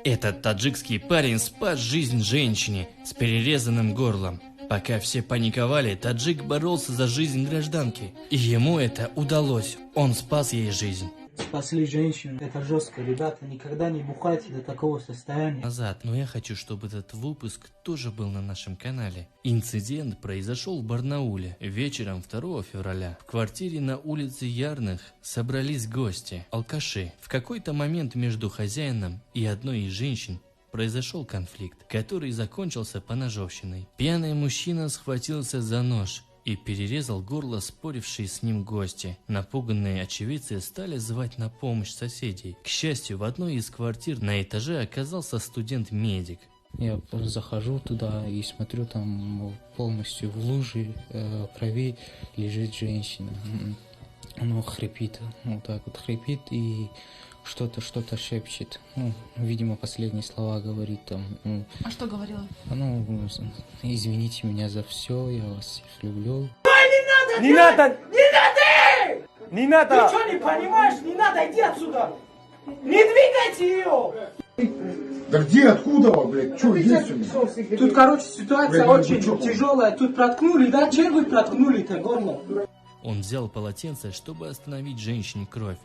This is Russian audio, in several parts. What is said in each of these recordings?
Этот таджикский парень спас жизнь женщине с перерезанным горлом. Пока все паниковали, таджик боролся за жизнь гражданки. И ему это удалось. Он спас ей жизнь. Спасли женщину. Это жестко, ребята. Никогда не бухайте до такого состояния. Но я хочу, чтобы этот выпуск тоже был на нашем канале. Инцидент произошел в Барнауле. Вечером 2 февраля в квартире на улице Ярных собрались гости, алкаши. В какой-то момент между хозяином и одной из женщин произошел конфликт, который закончился поножовщиной. Пьяный мужчина схватился за нож и перерезал горло спорившей с ним гости. Напуганные очевидцы стали звать на помощь соседей. К счастью, в одной из квартир на этаже оказался студент-медик. Я захожу туда и смотрю, там полностью в луже крови лежит женщина. Она хрипит, вот так вот хрипит и что-то шепчет. Видимо, последние слова говорит там. А что говорила? Извините меня за все, я вас всех люблю. Не надо! Не надо! Не надо! Ты что не понимаешь? Не надо, иди отсюда! Не двигайте ее! Да где, откуда, блядь? Что есть у меня? Тут, короче, ситуация очень тяжелая. Тут проткнули, да? Чем вы проткнули-то горло? Он взял полотенце, чтобы остановить женщине кровь,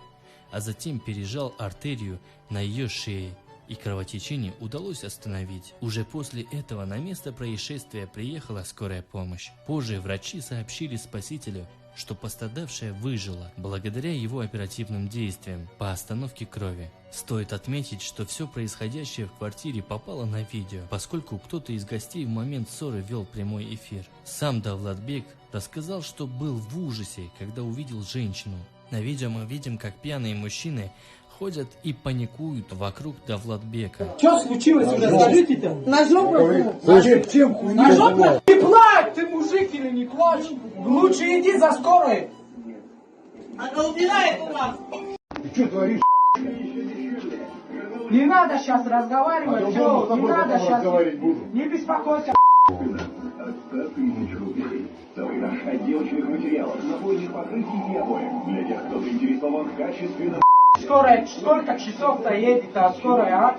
а затем пережал артерию на ее шее, и кровотечение удалось остановить. Уже после этого на место происшествия приехала скорая помощь. Позже врачи сообщили спасителю, что пострадавшая выжила благодаря его оперативным действиям по остановке крови. Стоит отметить, что все происходящее в квартире попало на видео, поскольку кто-то из гостей в момент ссоры вел прямой эфир. Сам Давлатбек рассказал, что был в ужасе, когда увидел женщину. На видео мы видим, как пьяные мужчины ходят и паникуют вокруг Давлатбека. Что случилось уже? Скажите-то. Ножом Ножом? Не плачь, ты мужик или не плачь? Лучше иди за скорой. Она убирает у нас. Ты что творишь? Не надо сейчас разговаривать. Все, не надо сейчас. Не беспокойся. Отделочных материалов, напольных покрытий и обоев. Для тех, кто заинтересован в качественном... Скорая, сколько часов-то едет, а скорая, а?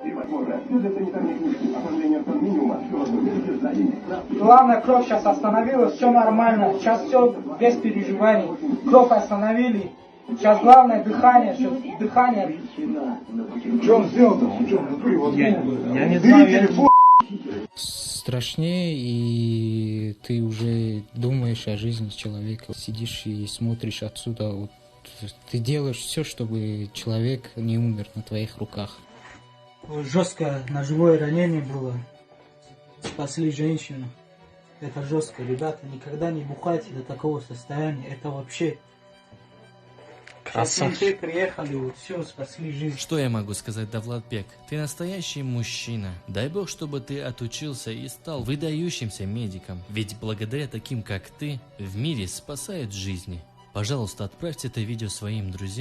И, возможно, для санитарных нужд оформление автомобиля, все возможности за день. Главное, кровь сейчас остановилась, все нормально. Сейчас все без переживаний. Кровь остановили. Сейчас главное дыхание, дыхание. Что он сделал-то? Я не знаю. Страшнее, и ты уже думаешь о жизни человека. Сидишь и смотришь отсюда. Вот, ты делаешь все, чтобы человек не умер на твоих руках. Жесткое ножевое ранение было. Спасли женщину. Это жестко, ребята. Никогда не бухайте до такого состояния. Это вообще... Красавчик. Приехали, вот все, спасли жизнь. Что я могу сказать, Давлатбек? Ты настоящий мужчина. Дай бог, чтобы ты отучился и стал выдающимся медиком. Ведь благодаря таким, как ты, в мире спасают жизни. Пожалуйста, отправьте это видео своим друзьям.